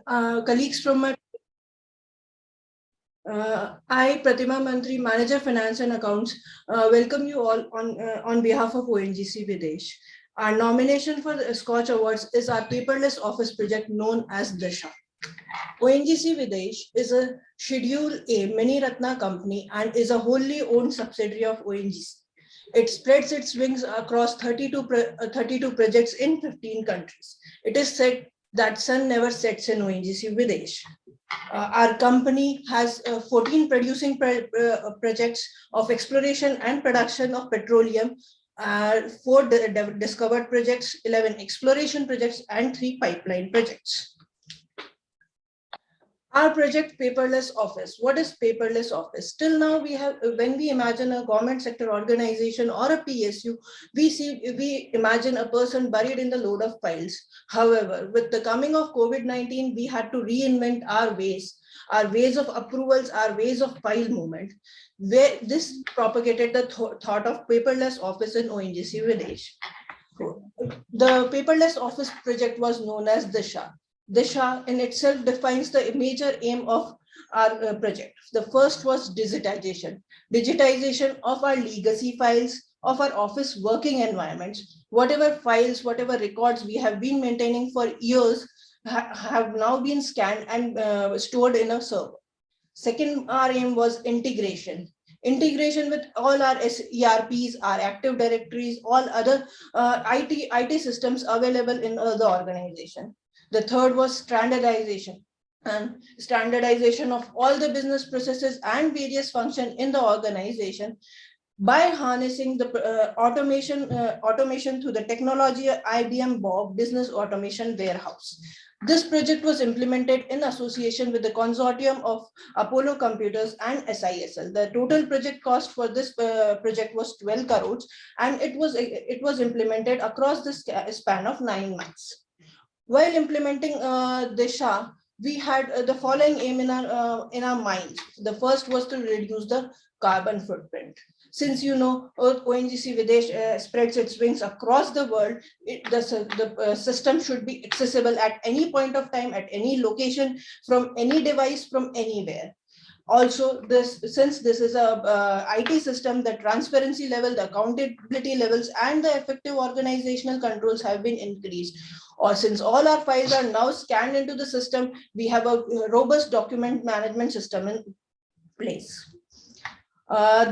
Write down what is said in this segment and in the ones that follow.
colleagues from my I, Pratima Mantri, Manager Finance and Accounts, welcome you all on behalf of ONGC Videsh. Our nomination for the SKOCH Awards is our paperless office project known as Disha. ONGC Videsh is a Schedule A Mini Ratna company and is a wholly owned subsidiary of ONGC. It spreads its wings across 32 projects in 15 countries. It is said that sun never sets in ONGC Videsh. Our company has 14 producing projects of exploration and production of petroleum, 4 discovered projects, 11 exploration projects, and 3 pipeline projects. Our project paperless office. What is paperless office? Till now, we have, when we imagine a government sector organization or a PSU, we imagine a person buried in the load of files. However, with the coming of COVID-19, we had to reinvent our ways of approvals, our ways of file movement, where this propagated the thought of paperless office in ONGC Videsh. The paperless office project was known as Disha. Disha in itself defines the major aim of our project. The first was digitization of our legacy files, of our office working environments. Whatever files, whatever records we have been maintaining for years have now been scanned and stored in a server. Second, our aim was integration with all our ERPs, our Active Directories, all other IT systems available in the organization. The third was standardization of all the business processes and various functions in the organization by harnessing the automation through the technology IBM Bob Business Automation Warehouse. This project was implemented in association with the consortium of Apollo Computers and SISL. The total project cost for this project was 12 crores, and it was implemented across the span of 9 months. While implementing Disha, we had the following aim in our minds. The first was to reduce the carbon footprint. Since ONGC Videsh spreads its wings across the world, the system should be accessible at any point of time, at any location, from any device, from anywhere. Also, since this is a IT system, the transparency level, the accountability levels, and the effective organizational controls have been increased. Or since all our files are now scanned into the system, we have a robust document management system in place.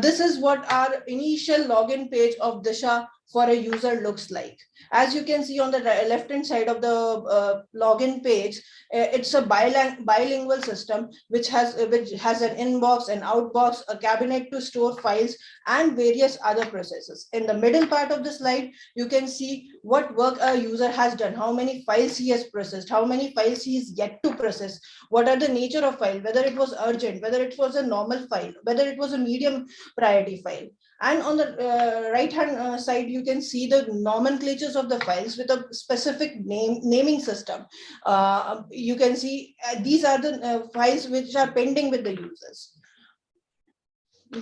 This is what our initial login page of Disha for a user looks like. As you can see on the left-hand side of the login page, it's a bilingual system which has an inbox, an outbox, a cabinet to store files, and various other processes. In the middle part of the slide, you can see what work a user has done, how many files he has processed, how many files he is yet to process, what are the nature of file, whether it was urgent, whether it was a normal file, whether it was a medium priority file. And on the right-hand side, you can see the nomenclatures of the files with a specific naming system. You can see these are the files which are pending with the users.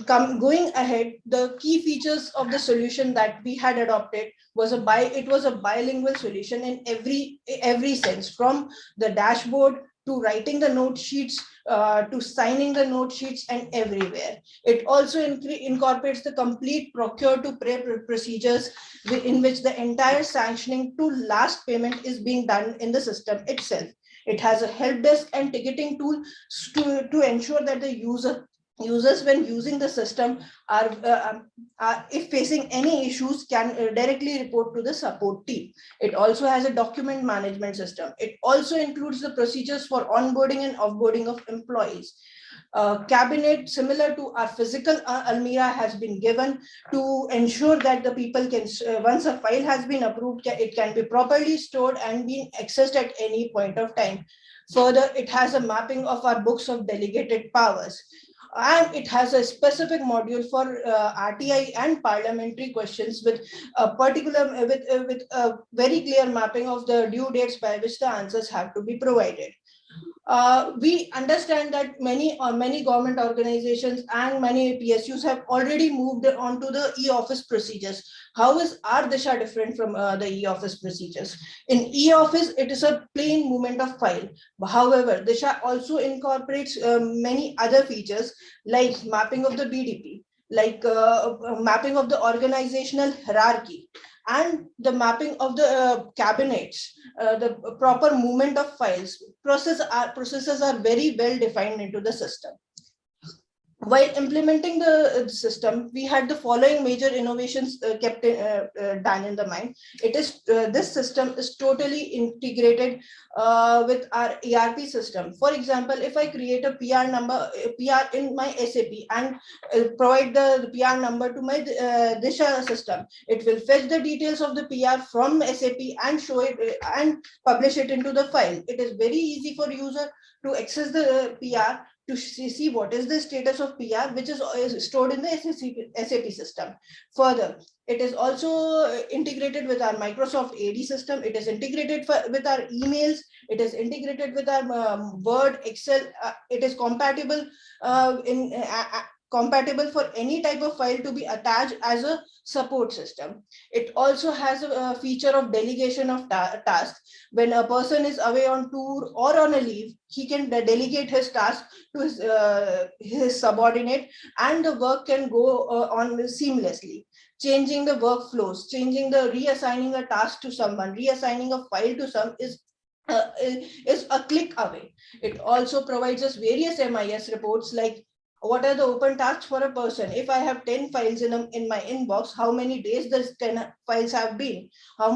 Going ahead, the key features of the solution that we had adopted was a bilingual solution in every sense, from the dashboard to writing the note sheets, to signing the note sheets, and everywhere. It also incorporates the complete procure to pay procedures in which the entire sanctioning to last payment is being done in the system itself. It has a help desk and ticketing tool to ensure that the users when using the system are if facing any issues can directly report to the support team. It also has a document management system. It also includes the procedures for onboarding and offboarding of employees. Cabinet similar to our physical almirah has been given to ensure that the people can, once a file has been approved, it can be properly stored and be accessed at any point of time. Further, it has a mapping of our books of delegated powers. And it has a specific module for RTI and parliamentary questions with a very clear mapping of the due dates by which the answers have to be provided. We understand that many government organizations and many PSUs have already moved on to the e-office procedures. How is our Disha different from the e-office procedures? In e-office, it is a plain movement of file. However, Disha also incorporates many other features like mapping of the BDP, like mapping of the organizational hierarchy, and the mapping of the cabinets, the proper movement of files. Processes are very well defined into the system. While implementing the system, we had the following major innovations kept done in the mind. It is this system is totally integrated with our ERP system. For example, if I create a PR number, PR in my SAP, and provide the PR number to my Disha system, it will fetch the details of the PR from SAP and show it and publish it into the file. It is very easy for user to access the PR to see what is the status of PR, which is stored in the SAP system. Further, it is also integrated with our Microsoft AD system. It is integrated with our emails. It is integrated with our Word, Excel. It is compatible compatible for any type of file to be attached as a support system. It also has a feature of delegation of tasks. When a person is away on tour or on a leave, he can delegate his task to his subordinate, and the work can go on seamlessly. Changing the workflows, changing the reassigning a task to someone, reassigning a file to some is a click away. It also provides us various MIS reports like what are the open tasks for a person. If I have 10 files in my inbox, how many days does 10 files have been? How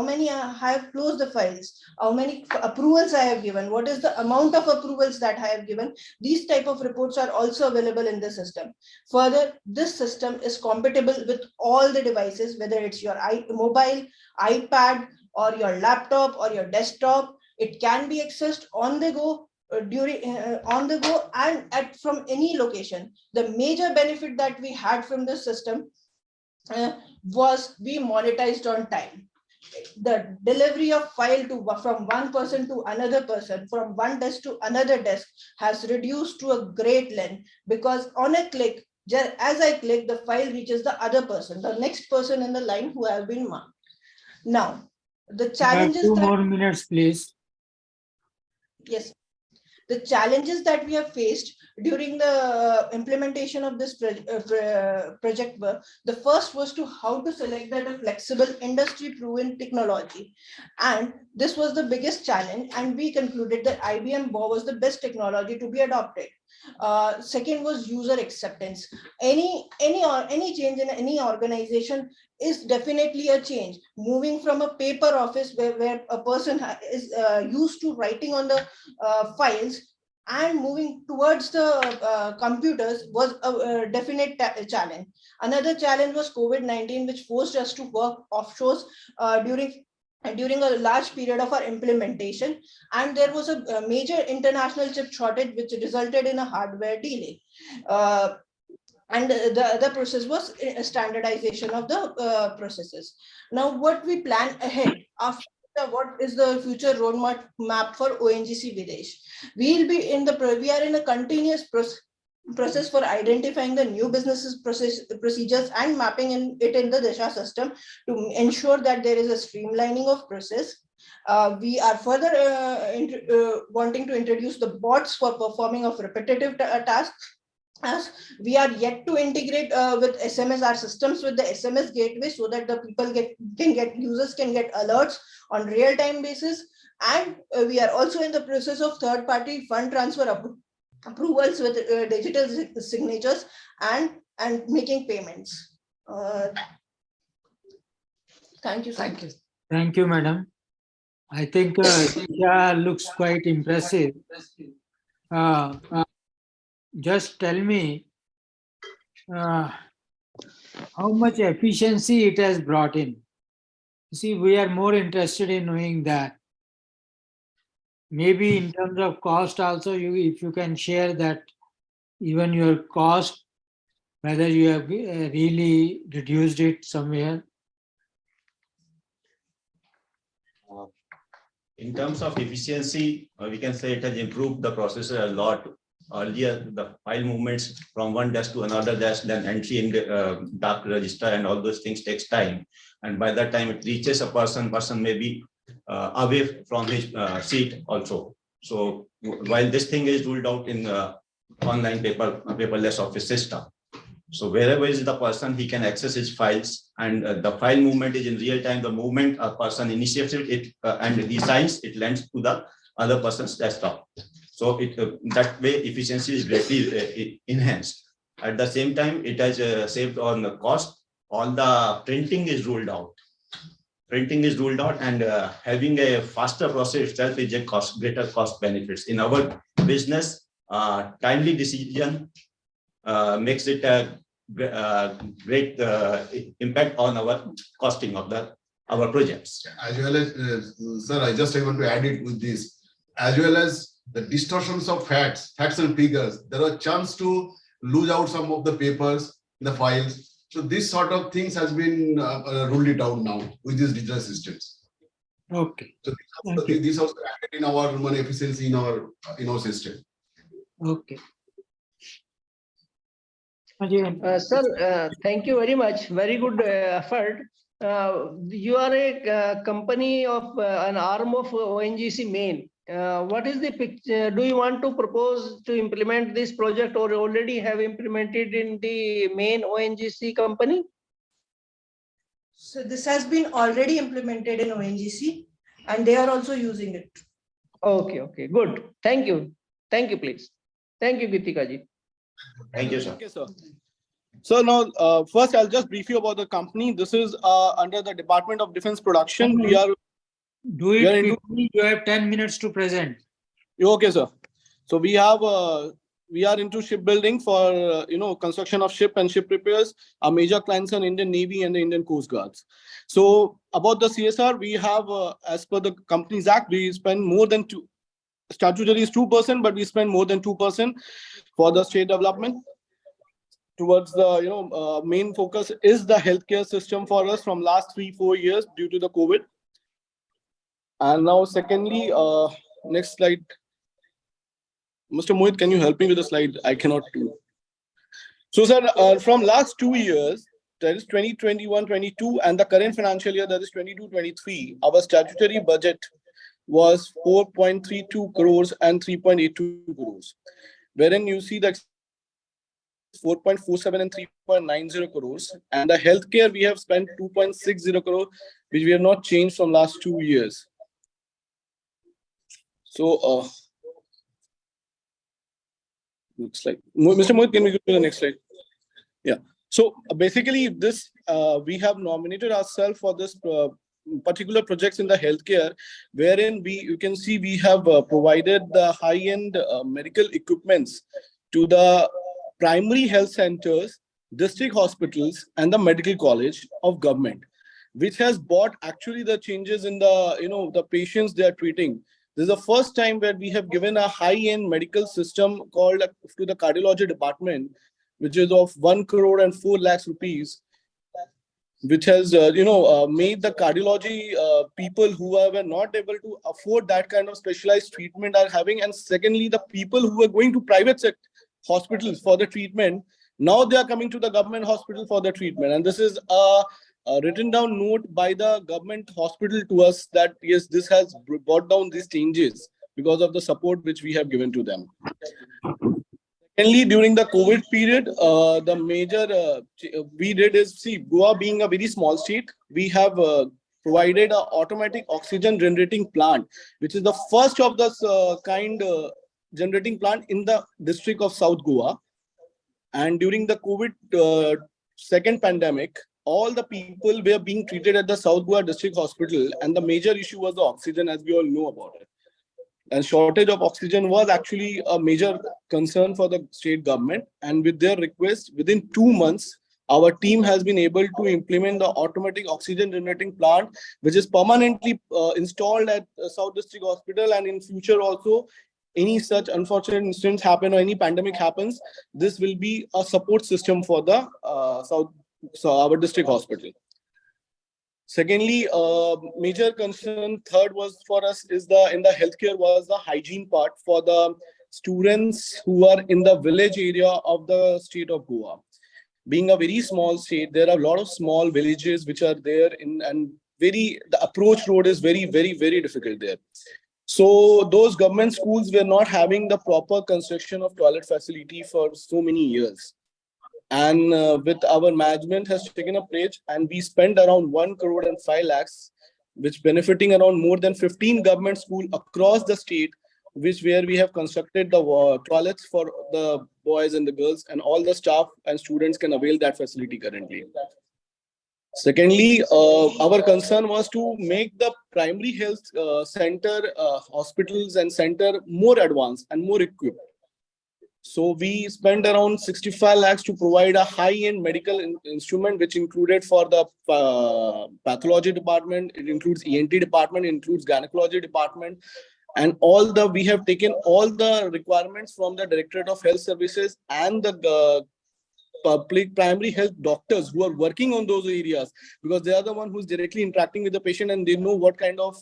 many have closed the files? How many approvals I have given? What is the amount of approvals that I have given? These type of reports are also available in the system. Further, this system is compatible with all the devices, whether it's your mobile, iPad, or your laptop or your desktop. It can be accessed on the go, on the go, and from any location. The major benefit that we had from this system was we monetized on time. The delivery of file from one person to another person, from one desk to another desk, has reduced to a great length, because on a click, just as I click, the file reaches the other person, the next person in the line who has been marked. Now, the challenges. 2 more minutes, please. Yes. The challenges that we have faced during the implementation of this project were, the first was to how to select that a flexible industry proven technology, and this was the biggest challenge, and we concluded that IBM BOW was the best technology to be adopted. Second was user acceptance. Any change in any organization is definitely a change. Moving from a paper office where a person is used to writing on the files, and moving towards the computers was a definite challenge. Another challenge was COVID-19, which forced us to work offshore during a large period of our implementation, and there was a major international chip shortage, which resulted in a hardware delay. And the other process was standardization of the processes. Now, what we plan ahead after what is the future roadmap for ONGC Videsh? We are in a continuous process for identifying the new businesses procedures and mapping it in the Disha system to ensure that there is a streamlining of process. We are further wanting to introduce the bots for performing of repetitive tasks, as we are yet to integrate with SMS, our systems with the SMS gateway, so that the people users can get alerts on real-time basis. And we are also in the process of third-party fund transfer approvals with digital signatures and making payments. Thank you. Thank you. Thank you, madam. I think Disha looks quite impressive. Just tell me how much efficiency it has brought in. See, we are more interested in knowing that. Maybe in terms of cost also, if you can share that, even your cost, whether you have really reduced it somewhere. In terms of efficiency, we can say it has improved the processor a lot. Earlier, the file movements from one desk to another desk, then entry in the dark register and all those things takes time. And by that time it reaches a person may be away from his seat also. So while this thing is ruled out in online paperless office system, so wherever is the person, he can access his files, and the file movement is in real time. The moment a person initiates it and he signs, it lands to the other person's desktop. So it that way efficiency is greatly enhanced. At the same time, it has saved on the cost. All the printing is ruled out. Printing is ruled out, and having a faster process itself is a greater cost benefits. In our business, timely decision makes it a great impact on our costing of our projects. As well as, sir, I just want to add it with this, as well as the distortions of facts and figures. There are chance to lose out some of the papers, the files. So this sort of things has been ruled it out now with these digital systems. Okay. So this also added in our money efficiency in our system. Okay. Sir, thank you very much. Very good effort. You are a company of an arm of ONGC main. What is the picture? Do you want to propose to implement this project, or already have implemented in the main ONGC company? So this has been already implemented in ONGC, and they are also using it. Okay, good. Thank you, please. Thank you, Gitika ji. Thank you, sir. Okay, sir. So now, first I'll just brief you about the company. This is under the Department of Defense Production. We are Do it quickly. You have 10 minutes to present. okay, sir. So we are into shipbuilding for construction of ship and ship repairs. Our major clients are Indian Navy and the Indian Coast Guards. So about the CSR, we have as per the Companies Act, we spend more than statutory is 2%, but we spend more than 2% for the state development. Towards the main focus is the healthcare system for us from last 3-4 years due to the COVID. And now secondly, next slide. Mr. Mohit, can you help me with the slide? I cannot do. So sir, from last 2 years, that is 2021-22, and the current financial year, that is 22-23, our statutory budget was 4.32 crores and 3.82 crores, wherein you see that 4.47 and 3.90 crores, and the healthcare we have spent 2.60 crore, which we have not changed from last 2 years. So looks like Mr. Mohit, can we go to the next slide? Yeah. So basically, this we have nominated ourselves for this particular projects in the healthcare, wherein you can see we have provided the high-end medical equipments to the primary health centers, district hospitals, and the medical college of government, which has brought actually the changes in the the patients they are treating. This is the first time where we have given a high-end medical system called to the cardiology department, which is of 1 crore and 4 lakhs rupees, which has made the cardiology people who were not able to afford that kind of specialized treatment are having. And secondly, the people who are going to private hospitals for the treatment, now they are coming to the government hospital for the treatment. And this is a written down note by the government hospital to us that yes, this has brought down these changes because of the support which we have given to them. Secondly, during the COVID period, the major we did is, see, Goa being a very small state, we have provided an automatic oxygen generating plant, which is the first of this kind generating plant in the district of South Goa. And during the COVID second pandemic, all the people were being treated at the South Goa district hospital, and the major issue was the oxygen, as we all know about it. And shortage of oxygen was actually a major concern for the state government. And with their request, within 2 months, our team has been able to implement the automatic oxygen generating plant, which is permanently installed at South District Hospital. And in future also, any such unfortunate incidents happen or any pandemic happens, this will be a support system for the our district hospital. Secondly, major concern, third was for us is in the healthcare was the hygiene part for the students who are in the village area of the state of Goa. Being a very small state, there are a lot of small villages which are there and the approach road is very, very, very difficult there. So those government schools were not having the proper construction of toilet facility for so many years. And with our management has taken a pledge and we spent around 1 crore and 5 lakhs, which benefiting around more than 15 government schools across the state, where we have constructed the toilets for the boys and the girls, and all the staff and students can avail that facility currently. Secondly, our concern was to make the primary health center, hospitals and center more advanced and more equipped. So we spent around 65 lakhs to provide a high-end medical instrument, which included for the pathology department, it includes ENT department, it includes gynecology department, and we have taken all the requirements from the Directorate of Health Services and the public primary health doctors who are working on those areas, because they are the one who's directly interacting with the patient and they know what kind of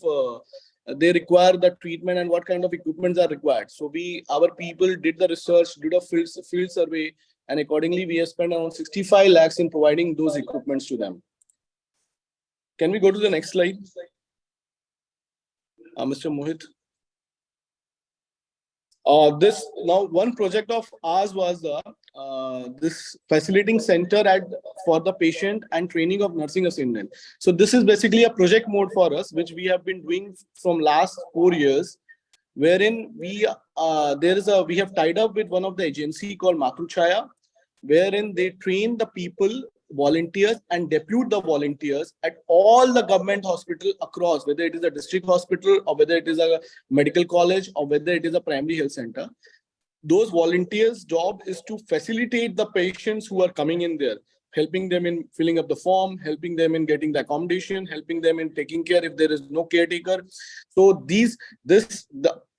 they require the treatment and what kind of equipments are required. So our people did the research, did a field survey, and accordingly we have spent around 65 lakhs in providing those equipments to them. Can we go to the next slide? Mr. Mohit. Now one project of ours was this facilitating center for the patient and training of nursing assistant. So this is basically a project mode for us, which we have been doing from last 4 years, wherein we have tied up with one of the agency called Matruchaya, wherein they train the people, volunteers, and depute the volunteers at all the government hospital across, whether it is a district hospital or whether it is a medical college or whether it is a primary health center. Those volunteers' job is to facilitate the patients who are coming in there, helping them in filling up the form, helping them in getting the accommodation, helping them in taking care if there is no caretaker. So the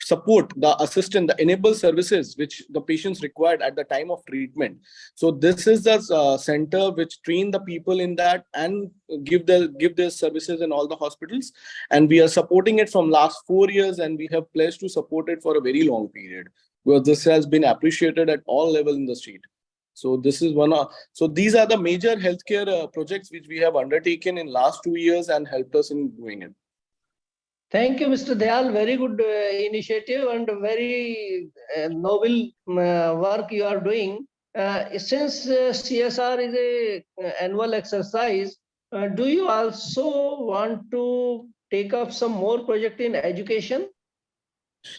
support, the assistance, the enable services which the patients required at the time of treatment. So this is the center which train the people in that and give their services in all the hospitals. And we are supporting it from last 4 years, and we have pledged to support it for a very long period, because this has been appreciated at all levels in the state. So this is so these are the major healthcare projects which we have undertaken in last 2 years and helped us in doing it. Thank you, Mr. Dayal. Very good initiative and very noble work you are doing. Since CSR is an annual exercise, do you also want to take up some more project in education?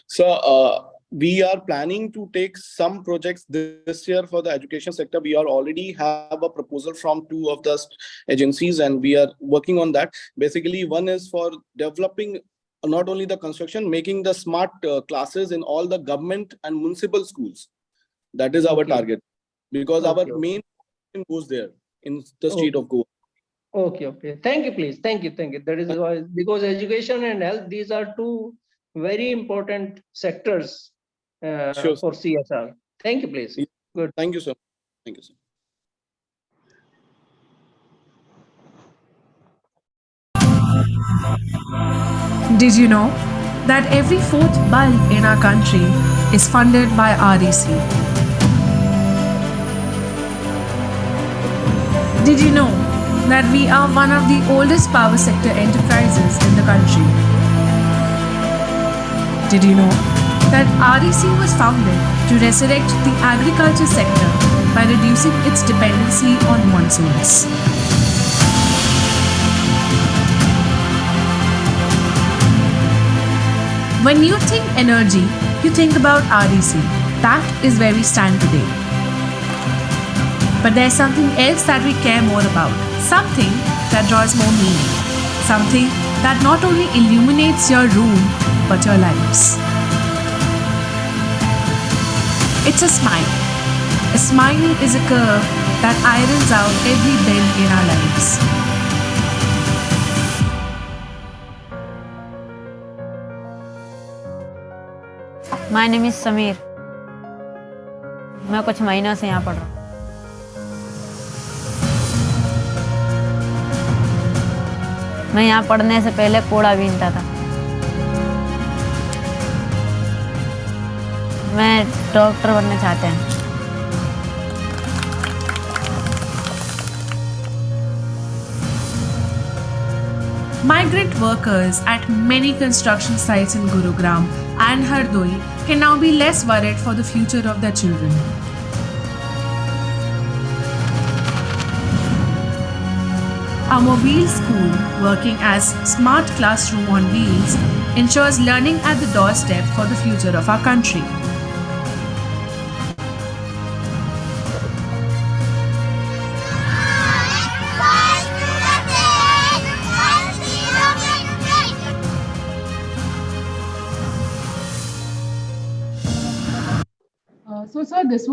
So we are planning to take some projects this year for the education sector. We already have a proposal from 2 of the agencies, and we are working on that. Basically, one is for developing not only the construction, making the smart classes in all the government and municipal schools. That is our target, because our main goes there in the state of Goa. Okay. Thank you, please. Thank you. That is why, because education and health, these are 2 very important sectors for CSR. Thank you, please. Good. Thank you, sir. Thank you, sir. Did you know that every 4th bulb in our country is funded by REC? Did you know that we are one of the oldest power sector enterprises in the country? Did you know that REC was founded to resurrect the agriculture sector by reducing its dependency on monsoons? When you think energy, you think about REC. That is where we stand today. But there's something else that we care more about. Something that draws more meaning. Something that not only illuminates your room, but your lives. It's a smile. A smile is a curve that irons out every bend in our lives. My name is Samir. मैं कुछ महीनों से यहाँ पढ़ रहा हूँ. मैं यहाँ पढ़ने से पहले कूड़ा बीनता था। मैं डॉक्टर बनना चाहते हैं। Migrant workers at many construction sites in Gurugram and Hardoi can now be less worried for the future of their children. Our mobile school, working as Smart Classroom on Wheels, ensures learning at the doorstep for the future of our country. So sir, this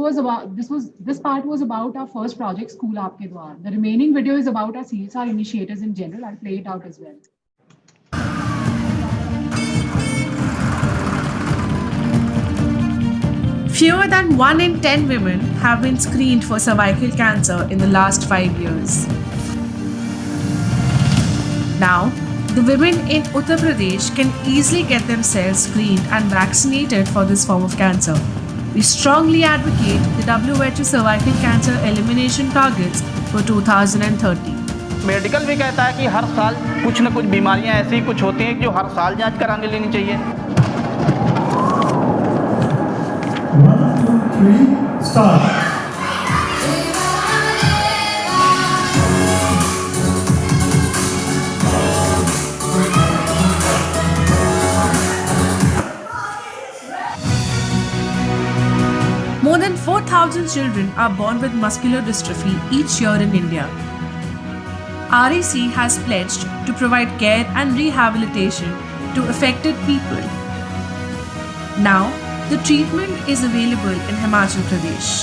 part was about our first project, School Aapke Dwar. The remaining video is about our CSR initiatives in general. I'll play it out as well. Fewer than 1 in 10 women have been screened for cervical cancer in the last 5 years. Now, the women in Uttar Pradesh can easily get themselves screened and vaccinated for this form of cancer. We strongly advocate the WHO cervical cancer elimination targets for 2030. Medical भी कहता है कि हर साल कुछ न कुछ बीमारियां ऐसी कुछ होती हैं जो हर साल जांच कराने लेनी चाहिए। 1, 2, 3, start. More than 4,000 children are born with muscular dystrophy each year in India. REC has pledged to provide care and rehabilitation to affected people. Now, the treatment is available in Himachal Pradesh.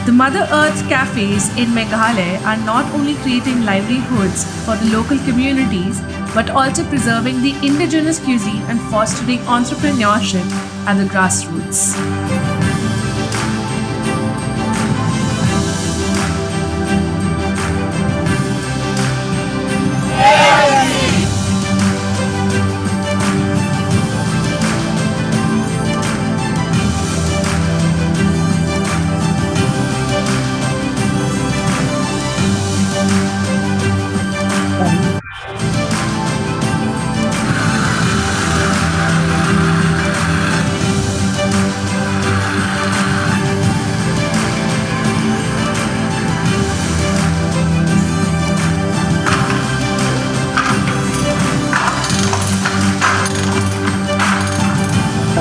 The Mother Earth cafes in Meghalaya are not only creating livelihoods for the local communities, but also preserving the indigenous cuisine and fostering entrepreneurship at the grassroots.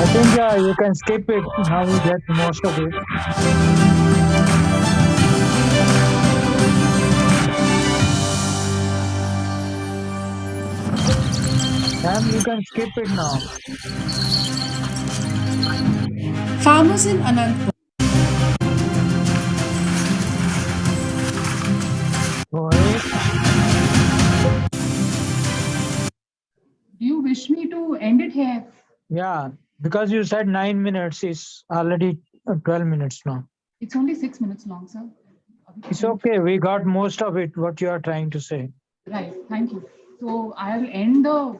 I think you can skip it. Now we get most of it. Ma'am, you can skip it now. Farmers in Anantapur. Go ahead. Do you wish me to end it here? Yeah, because you said 9 minutes, it's already 12 minutes now. It's only 6 minutes long, sir. It's okay. We got most of it, what you are trying to say. Right, thank you. So I'll end the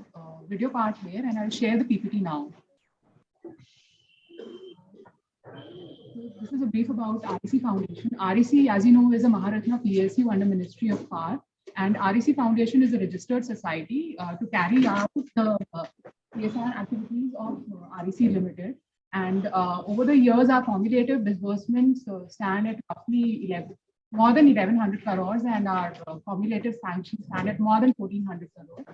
video part here and I'll share the PPT now. This is a brief about REC Foundation. REC, as you know, is a Maharatna PSU under Ministry of Power. And REC Foundation is a registered society to carry out the CSR activities of REC Limited. And over the years, our cumulative disbursements stand at roughly more than 1,100 crores, and our cumulative sanctions stand at more than 1,400 crores.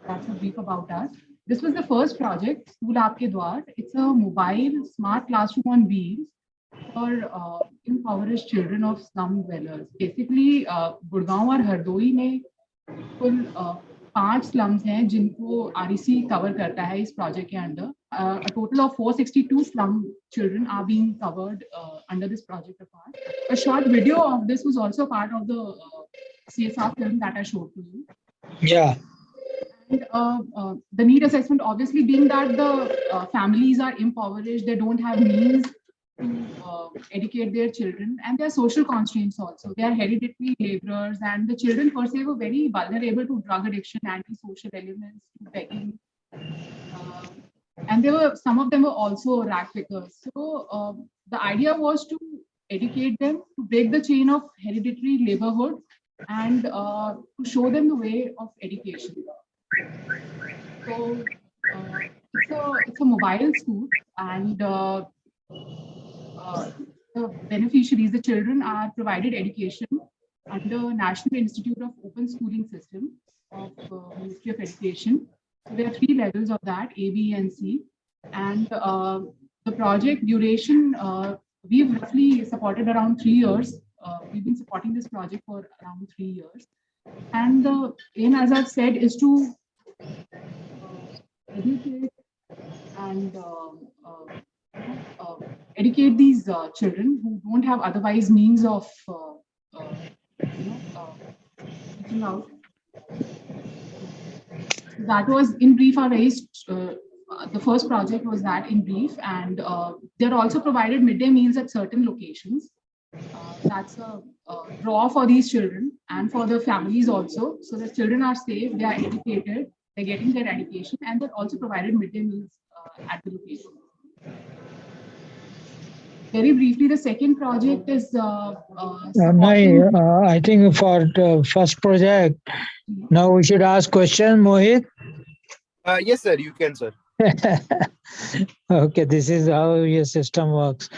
That's a brief about us. This was the first project, School Aapke Dwar. It's a mobile smart classroom on wheels for impoverished children of slum dwellers. Basically, Gurgaon or Hardoi में कुल 5 slums हैं जिनको REC cover करता है इस project के under. A total of 462 slum children are being covered under this project of ours. A short video of this was also part of the CSR film that I showed to you. Yeah. And the need assessment, obviously, being that the families are impoverished, they don't have means to educate their children, and there are social constraints also. They are hereditary laborers, and the children per se were very vulnerable to drug addiction, antisocial elements, to begging. And some of them were also rag pickers. So the idea was to educate them, to break the chain of hereditary laborhood, and to show them the way of education. So it's a mobile school, and the beneficiaries, the children, are provided education under National Institute of Open Schooling System of Ministry of Education. So there are 3 levels of that, A, B, and C. And the project duration, we've roughly supported around 3 years. We've been supporting this project for around 3 years. And the aim, as I've said, is to educate and educate these children who don't have otherwise means of reaching out. That was in brief our the first project was that in brief, and they're also provided midday meals at certain locations. That's a draw for these children and for the families also. So the children are safe, they are educated, they're getting their education, and they're also provided midday meals at the location. Very briefly, the second project is I think for the first project, now we should ask question, Mohit. Yes, sir, you can, sir. Okay, this is how your system works.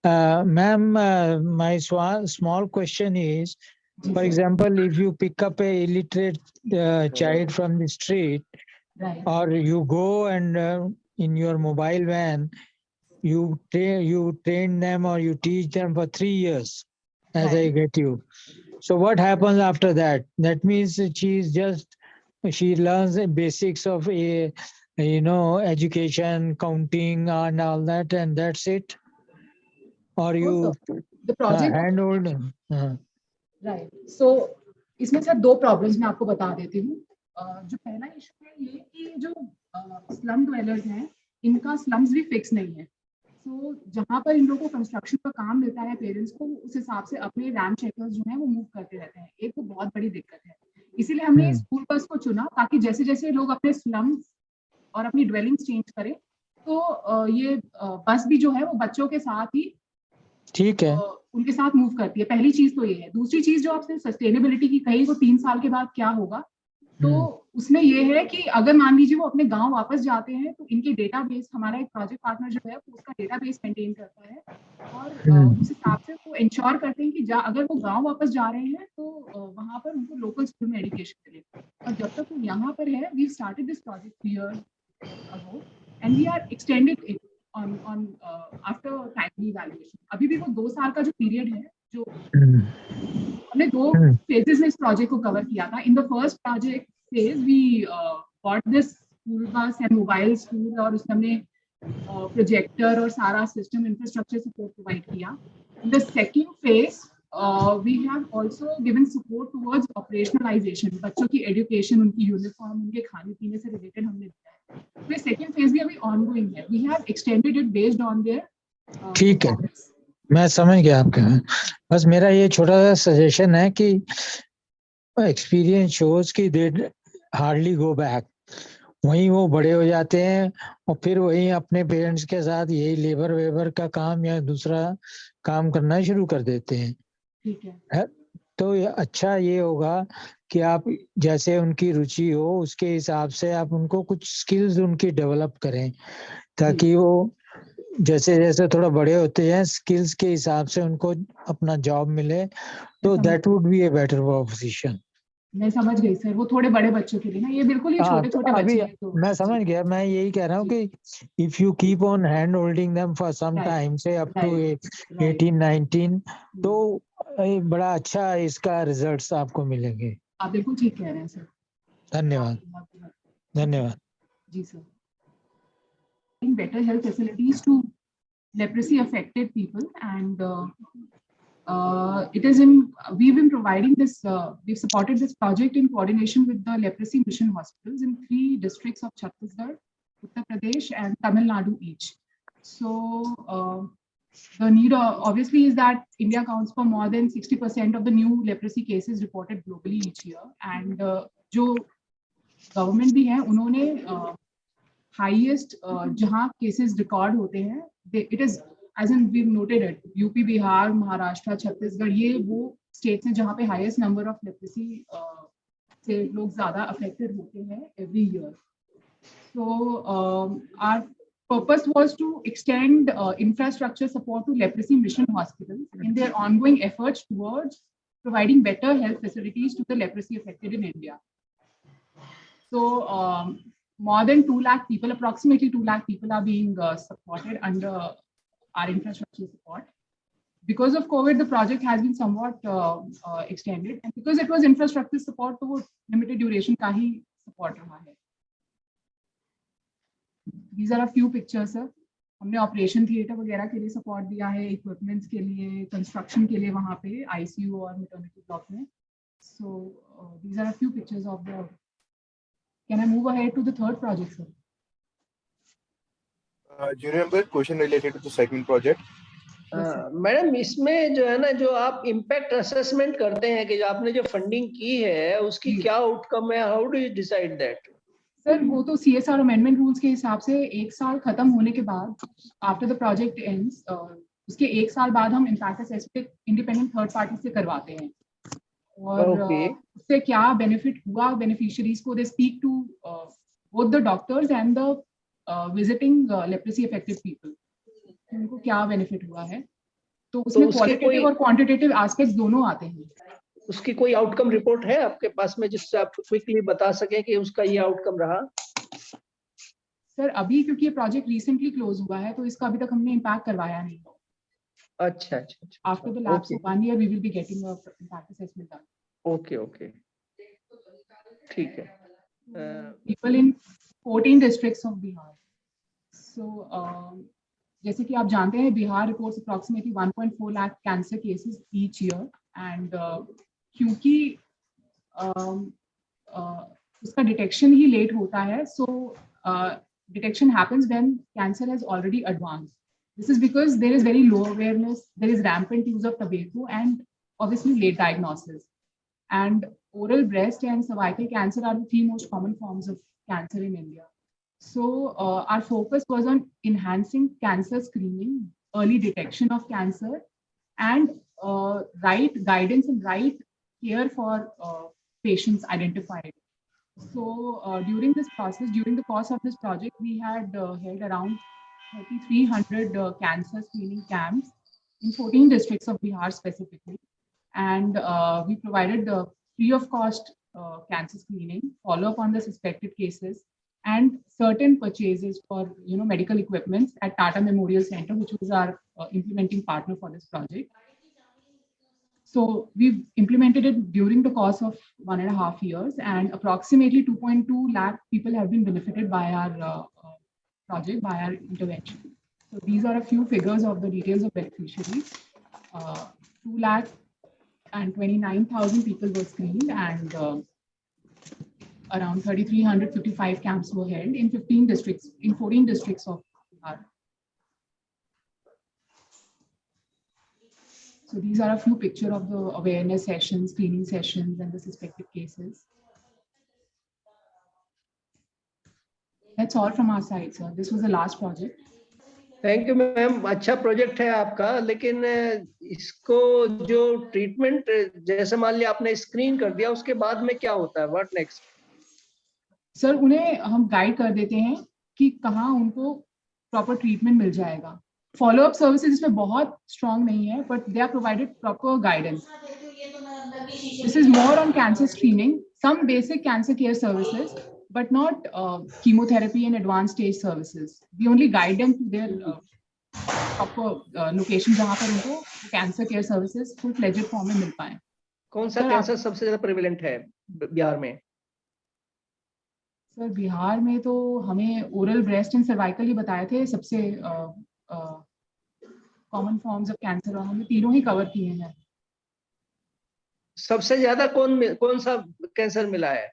Ma'am, my small question is, for example, if you pick up a illiterate child from the street, right, or you go and in your mobile van, you train them or you teach them for 3 years, as right. I get you. So what happens after that? That means she learns the basics of education, counting, and all that, and that's it. Or you The project handhold. Right. So इसमें sir 2 problems मैं आपको बता देती हूँ. जो पहला issue है ये कि जो स्लम ड्वेलर्स हैं, इनका स्लम्स भी फिक्स नहीं है. सो जहाँ पर इन लोगों को कंस्ट्रक्शन का काम देता है पेरेंट्स को, उस हिसाब से अपने रैम चेकर्स जो हैं वो मूव करते रहते हैं. एक तो बहुत बड़ी दिक्कत है. इसीलिए हमने स्कूल बस को चुना, ताकि जैसे जैसे लोग अपने स्लम्स और अपनी ड्वेलिंग्स चेंज करें, तो ये बस भी जो है वो बच्चों के साथ ही ठीक है, उनके साथ मूव करती है. पहली चीज तो ये है. दूसरी चीज जो आपने सस्टेनेबिलिटी की कही, वो 3 साल के बाद क्या होगा, तो उसमें ये है कि अगर मान लीजिए वो अपने गांव वापस जाते हैं, तो इनके डेटाबेस, हमारा एक प्रोजेक्ट पार्टनर जो है वो उसका डेटाबेस मेंटेन करता है, और उस हिसाब से वो इंश्योर करते हैं कि अगर वो गांव वापस जा रहे हैं तो वहां पर उनको लोकल स्कूल में एजुकेशन मिले. और जब तक वो यहाँ पर है, we started this project 3 years ago and we are extended it on after timely evaluation. अभी भी वो 2 साल का जो पीरियड है, जो हमने 2 phases में इस प्रोजेक्ट को कवर किया था. In the first project phase we bought this school bus and mobile school, और उसमें हमने प्रोजेक्टर और सारा सिस्टम इंफ्रास्ट्रक्चर सपोर्ट प्रोवाइड किया. In the second phase we have also given support towards operationalization. बच्चों की एजुकेशन, उनकी यूनिफॉर्म, उनके खाने पीने से रिलेटेड हमने दिया है. तो सेकंड फेज भी अभी ऑनगोइंग है. We have extended it based on there. ठीक है, मैं समझ गया आपका. बस मेरा ये छोटा सा सजेशन है कि एक्सपीरियंस शोज कि दे हार्डली गो बैक. वहीं वो बड़े हो जाते हैं और फिर वहीं अपने पेरेंट्स के साथ यही लेबर वेबर का काम या दूसरा काम करना शुरू कर देते हैं. ठीक है. तो अच्छा ये होगा कि आप जैसे उनकी रुचि हो उसके हिसाब से आप उनको कुछ स्किल्स उनकी डेवलप करें, ताकि वो जैसे जैसे थोड़ा बड़े होते हैं स्किल्स के हिसाब से उनको अपना जॉब मिले, तो that would be a better proposition. मैं समझ गई सर. वो थोड़े बड़े बच्चों के लिए ना, ये बिल्कुल ही छोटे छोटे बच्चे हैं. तो मैं समझ गया. मैं यही कह रहा हूँ कि if you keep on hand holding them for some time, से अप टू 18-19, तो बड़ा अच्छा इसका रिजल्ट्स आपको मिलेंगे. आप बिल्कुल ठीक कह रहे हैं सर. धन्यवाद धन्यवाद जी sir. Better health facilities to leprosy affected people, and we've been providing this, we've supported this project in coordination with the leprosy mission hospitals in 3 districts of Chhattisgarh, Uttar Pradesh and Tamil Nadu each. So the need obviously is that India counts for more than 60% of the new leprosy cases reported globally each year, and जो government भी है उन्होंने highest जहाँ cases record होते हैं, it is as in we've noted it, UP, Bihar, Maharashtra, Chhattisgarh, ये वो states हैं जहाँ पे highest number of leprosy से लोग ज़्यादा affected होते हैं every year. So our purpose was to extend infrastructure support to leprosy mission hospitals in their ongoing efforts towards providing better health facilities to the leprosy affected in India. So more than 2 lakh people, approximately 2 lakh people are being supported under our infrastructure support. Because of COVID, the project has been somewhat extended, and because it was infrastructure support, तो वो limited duration का ही support रहा है. These are a few pictures, sir. हमने operation theatre वगैरह के लिए support दिया है, इक्विपमेंट्स के लिए, कंस्ट्रक्शन के लिए वहाँ पे आईसीयू और मैटरनिटी ब्लॉक में. So these are a few pictures of the. Can I move ahead to the third project, sir? Do you remember question related to the second project? Madam इसमें जो है ना, जो आप इम्पैक्ट असेसमेंट करते हैं कि जो आपने जो फंडिंग की है उसकी क्या आउटकम है, how do you decide that? Sir वो तो CSR अमेंडमेंट रूल्स के हिसाब से 1 साल खत्म होने के बाद, आफ्टर द प्रोजेक्ट एंड्स, उसके 1 साल बाद हम impact assessment independent third party से करवाते हैं. और उससे क्या बेनिफिट हुआ बेनिफिशियरीज को, they speak to both the doctors and the visiting leprosy affected people, उनको क्या बेनिफिट हुआ है. तो उसमें क्वालिटेटिव और क्वांटिटेटिव एस्पेक्ट्स दोनों आते हैं. उसकी कोई आउटकम रिपोर्ट है आपके पास में जिससे आप क्विकली बता सके कि उसका ये आउटकम रहा? सर अभी क्योंकि ये प्रोजेक्ट रिसेंटली क्लोज हुआ है तो इसका अभी तक हमने इम्पैक्ट करवाया नहीं. अच्छा अच्छा. After the lapse of 1 year we will be getting a impact assessment done. Okay ठीक है. People in 14 districts of Bihar. So जैसे कि आप जानते हैं, Bihar reports approximately 1.4 lakh cancer cases each year, and क्योंकि उसका डिटेक्शन ही लेट होता है, so detection happens when cancer has already advanced. This is because there is very low awareness, there is rampant use of tobacco, and obviously late diagnosis. And oral, breast and cervical cancer are the 3 most common forms of cancer in India. So our focus was on enhancing cancer screening, early detection of cancer, and right guidance and right care for patients identified. So during this process, during the course of this project, we had held around 3,300 cancer screening camps in 14 districts of Bihar specifically, and we provided free of cost cancer screening, follow up on the suspected cases, and certain purchases for medical equipments at Tata Memorial Center, which was our implementing partner for this project. So we've implemented it during the course of 1.5 years, and approximately 2.2 lakh people have been benefited by our project, by our intervention. So these are a few figures of the details of beneficiaries. 2,29,000 people were screened, and around 3,355 camps were held in 14 districts of Bihar. So these are a few pictures of the awareness sessions, screening sessions, and the suspected cases. That's all from our side, sir. This was the last project. Thank you ma'am. अच्छा project है आपका, लेकिन इसको जो treatment, जैसे मान लिया आपने स्क्रीन कर दिया, उसके बाद में क्या होता है, व्हाट नेक्स्ट? सर उन्हें हम गाइड कर देते हैं कि कहाँ उनको प्रॉपर ट्रीटमेंट मिल जाएगा. फॉलो अप सर्विसेज इसमें बहुत स्ट्रॉन्ग नहीं है, but they are provided proper guidance. This is more on cancer screening, some basic cancer care services, but not chemotherapy and advanced stage services. We only guide them to their proper location जहाँ पर उनको cancer care services full fledged form में मिल पाए. कौन सा cancer सबसे ज्यादा prevalent है बिहार में? सर बिहार में तो हमें ओरल ब्रेस्ट एंड सर्वाइकल ही बताए थे सबसे कॉमन फॉर्म्स ऑफ कैंसर, और हमने तीनों ही कवर किए हैं। सबसे ज्यादा कौन सा कैंसर मिला है?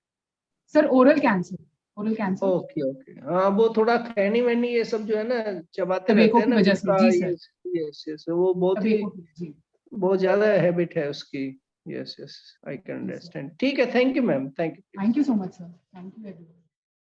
Sir oral cancer. Okay okay, हाँ वो थोड़ा खैनी वैनी ये सब जो है ना चबाते रहते तंबाकू हैं की ना वजह से, गुटखा, जी सर। यस वो जी बहुत ज्यादा हैबिट है उसकी। Yes I can understand. ठीक है, thank you ma'am, thank you. Thank you so much sir, thank you everyone.